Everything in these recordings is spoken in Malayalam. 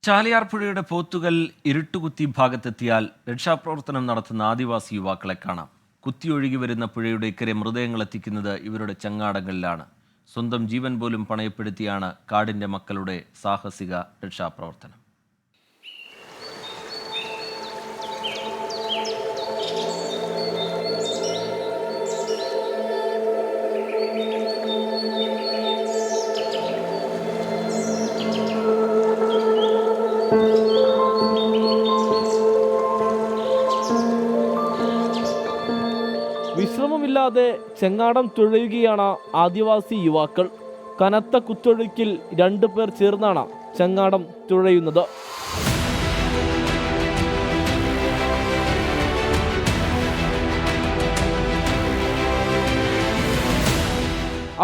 ചാലിയാർ പുഴയുടെ പോത്തുകൽ ഇരുട്ടുകുത്തി ഭാഗത്തെത്തിയാൽ രക്ഷാപ്രവർത്തനം നടത്തുന്ന ആദിവാസി യുവാക്കളെ കാണാം. കുത്തിയൊഴുകി വരുന്ന പുഴയുടെ ഇക്കരെ മൃതദേഹങ്ങൾ എത്തിക്കുന്നത് ഇവരുടെ ചങ്ങാടങ്ങളിലാണ്. സ്വന്തം ജീവൻ പോലും പണയപ്പെടുത്തിയാണ് കാടിന്റെ മക്കളുടെ സാഹസിക രക്ഷാപ്രവർത്തനം. വിശ്രമമില്ലാതെ ചെങ്ങാടം തുഴയുകയാണ് ആദിവാസി യുവാക്കൾ. കനത്ത കുത്തൊഴുക്കിൽ 2 പേർ ചേർന്നാണ് ചെങ്ങാടം തുഴയുന്നത്.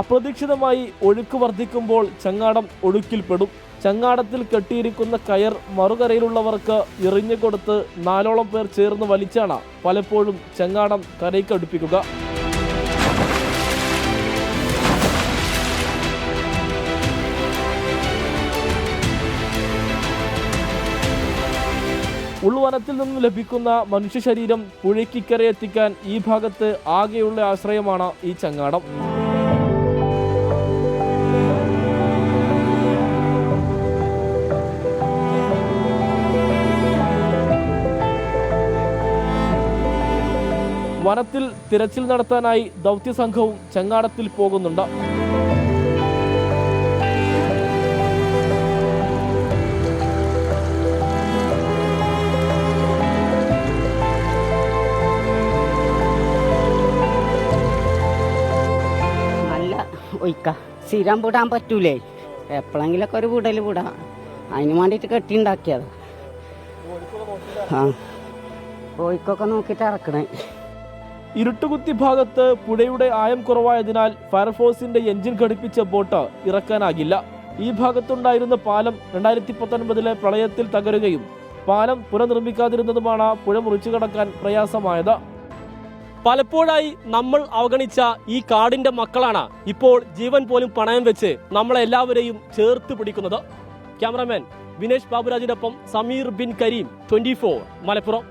അപ്രതീക്ഷിതമായി ഒഴുക്ക് വർദ്ധിക്കുമ്പോൾ ചെങ്ങാടം ഒഴുക്കിൽപ്പെടും. ചങ്ങാടത്തിൽ കെട്ടിയിരിക്കുന്ന കയർ മറുകരയിലുള്ളവർക്ക് എറിഞ്ഞു കൊടുത്ത് 4ഓളം പേർ ചേർന്ന് വലിച്ചാണ് പലപ്പോഴും ചെങ്ങാടം കരയ്ക്ക് അടുപ്പിക്കുക. ഉൾവനത്തിൽ നിന്നും ലഭിക്കുന്ന മനുഷ്യ ശരീരം പുഴയ്ക്കിക്കരെ എത്തിക്കാൻ ഈ ഭാഗത്ത് ആകെയുള്ള ആശ്രയമാണ് ഈ ചങ്ങാടം. വനത്തിൽ തിരച്ചിൽ നടത്താനായി ദൗത്യസംഘവും ചെങ്ങാടത്തിൽ പോകുന്നുണ്ട്. നല്ല ഒഴിക്ക സ്ഥിരം വിടാൻ പറ്റൂലേ, എപ്പോഴെങ്കിലൊക്കെ ഒരു വിടൽ വിടാം. അതിന് വേണ്ടിയിട്ട് കെട്ടിണ്ടാക്കിയത്. ആ ഒഴിക്കൊക്കെ നോക്കിയിട്ട് ഇറക്കണേ. ഇരുട്ടുകുത്തി ഭാഗത്ത് പുഴയുടെ ആയം കുറവായതിനാൽ ഫയർഫോഴ്സിന്റെ എഞ്ചിൻ ഘടിപ്പിച്ച ബോട്ട് ഇറക്കാനാകില്ല. ഈ ഭാഗത്തുണ്ടായിരുന്ന പാലം 2019 പ്രളയത്തിൽ തകരുകയും പാലം പുനർനിർമ്മിക്കാതിരുന്നതുമാണ് പുഴ മുറിച്ചു കടക്കാൻ പ്രയാസമായത്. പലപ്പോഴായി നമ്മൾ അവഗണിച്ച ഈ കാടിന്റെ മക്കളാണ് ഇപ്പോൾ ജീവൻ പോലും പണയം വെച്ച് നമ്മളെല്ലാവരെയും ചേർത്ത് പിടിക്കുന്നത്. ക്യാമറാമാൻ വിനേഷ് ബാബുരാജിനൊപ്പം സമീർ ബിൻ കരീം, 24 മലപ്പുറം.